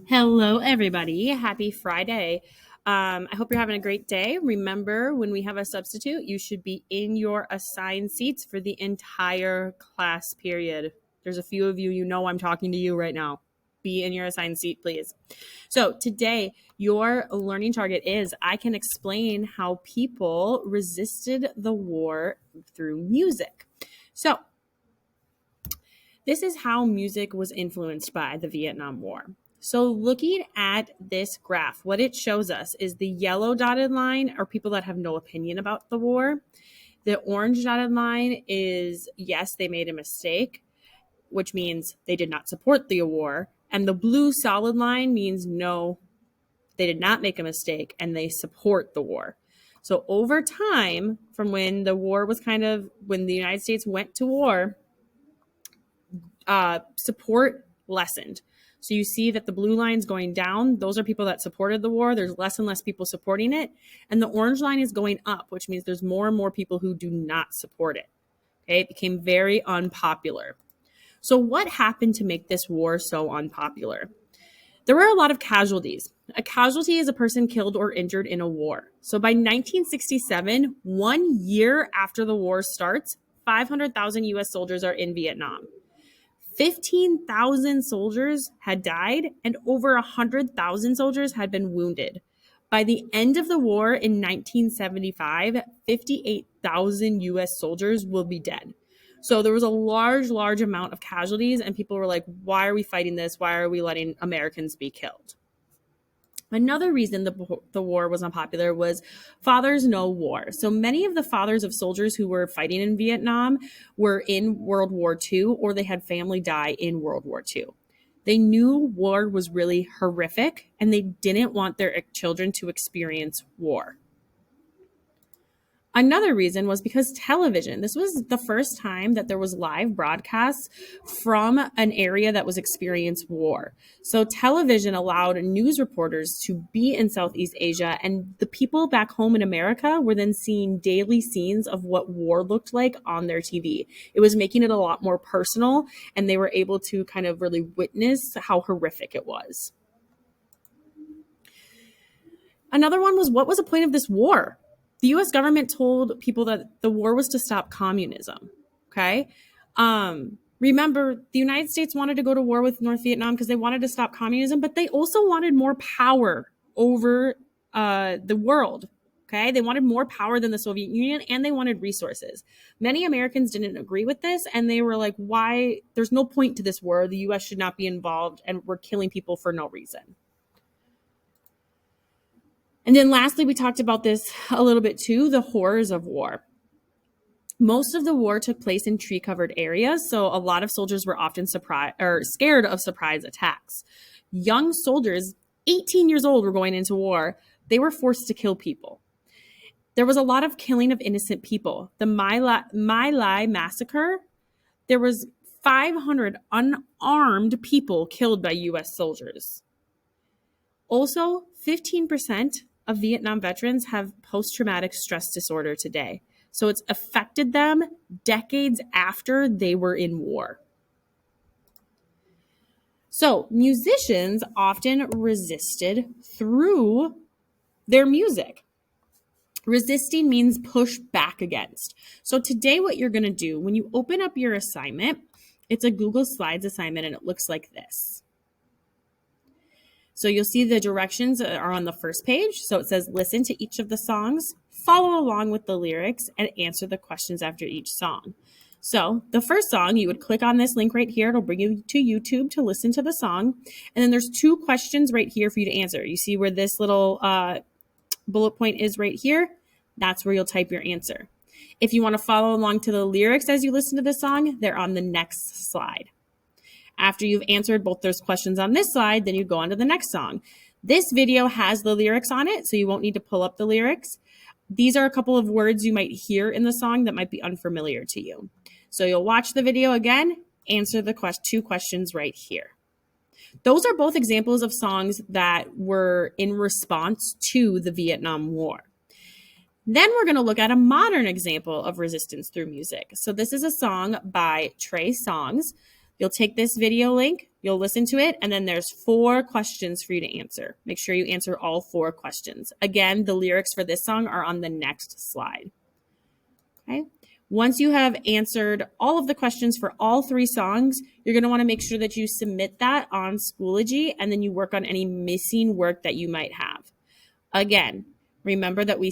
Hello, everybody. Happy Friday. I hope you're having a great day. Remember, when we have a substitute, you should be in your assigned seats for the entire class period. There's a few of you, I'm talking to you right now. Be in your assigned seat, please. So today, your learning target is I can explain how people resisted the war through music. So this is how music was influenced by the Vietnam War. So looking at this graph, what it shows us is the yellow dotted line are people that have no opinion about the war. The orange dotted line is, yes, they made a mistake, which means they did not support the war. And the blue solid line means no, they did not make a mistake and they support the war. So over time, from when the war was when the United States went to war, support lessened. So you see that the blue line's going down. Those are people that supported the war. There's less and less people supporting it. And the orange line is going up, which means there's more and more people who do not support it. Okay, it became very unpopular. So what happened to make this war so unpopular? There were a lot of casualties. A casualty is a person killed or injured in a war. So by 1967, 1 year after the war starts, 500,000 US soldiers are in Vietnam. 15,000 soldiers had died and over 100,000 soldiers had been wounded. By the end of the war in 1975, 58,000 US soldiers will be dead. So there was a large amount of casualties, and people were like, why are we fighting this? Why are we letting Americans be killed? Another reason the war was unpopular was fathers know war. So many of the fathers of soldiers who were fighting in Vietnam were in World War II, or they had family die in World War II. They knew war was really horrific, and they didn't want their children to experience war. Another reason was because television. This was the first time that there was live broadcasts from an area that was experienced war. So television allowed news reporters to be in Southeast Asia, and the people back home in America were then seeing daily scenes of what war looked like on their TV. It was making it a lot more personal, and they were able to kind of really witness how horrific it was. Another one was, what was the point of this war? The U.S. government told people that the war was to stop communism. Okay. Remember, the United States wanted to go to war with North Vietnam because they wanted to stop communism, but they also wanted more power over the world. Okay. They wanted more power than the Soviet Union, and they wanted resources. Many Americans didn't agree with this, and they were like, why? There's no point to this war. The U.S. should not be involved, and we're killing people for no reason. And then lastly, we talked about this a little bit too, the horrors of war. Most of the war took place in tree-covered areas, so a lot of soldiers were often scared of surprise attacks. Young soldiers, 18 years old, were going into war. They were forced to kill people. There was a lot of killing of innocent people. The My Lai massacre, there was 500 unarmed people killed by U.S. soldiers. Also, 15% of Vietnam veterans have post-traumatic stress disorder today. So it's affected them decades after they were in war. So musicians often resisted through their music. Resisting means push back against. So today what you're going to do, when you open up your assignment, it's a Google Slides assignment, and it looks like this. So you'll see the directions are on the first page. So it says, listen to each of the songs, follow along with the lyrics, and answer the questions after each song. So the first song, you would click on this link right here. It'll bring you to YouTube to listen to the song. And then there's 2 questions right here for you to answer. You see where this little bullet point is right here? That's where you'll type your answer. If you want to follow along to the lyrics as you listen to the song, they're on the next slide. After you've answered both those questions on this slide, then you go on to the next song. This video has the lyrics on it, so you won't need to pull up the lyrics. These are a couple of words you might hear in the song that might be unfamiliar to you. So you'll watch the video again, answer the 2 questions right here. Those are both examples of songs that were in response to the Vietnam War. Then we're going to look at a modern example of resistance through music. So this is a song by Trey Songz. You'll take this video link, you'll listen to it, and then there's 4 questions for you to answer. Make sure you answer all 4 questions. Again, the lyrics for this song are on the next slide. Okay. Once you have answered all of the questions for all 3 songs, you're going to want to make sure that you submit that on Schoology, and then you work on any missing work that you might have. Again, remember that we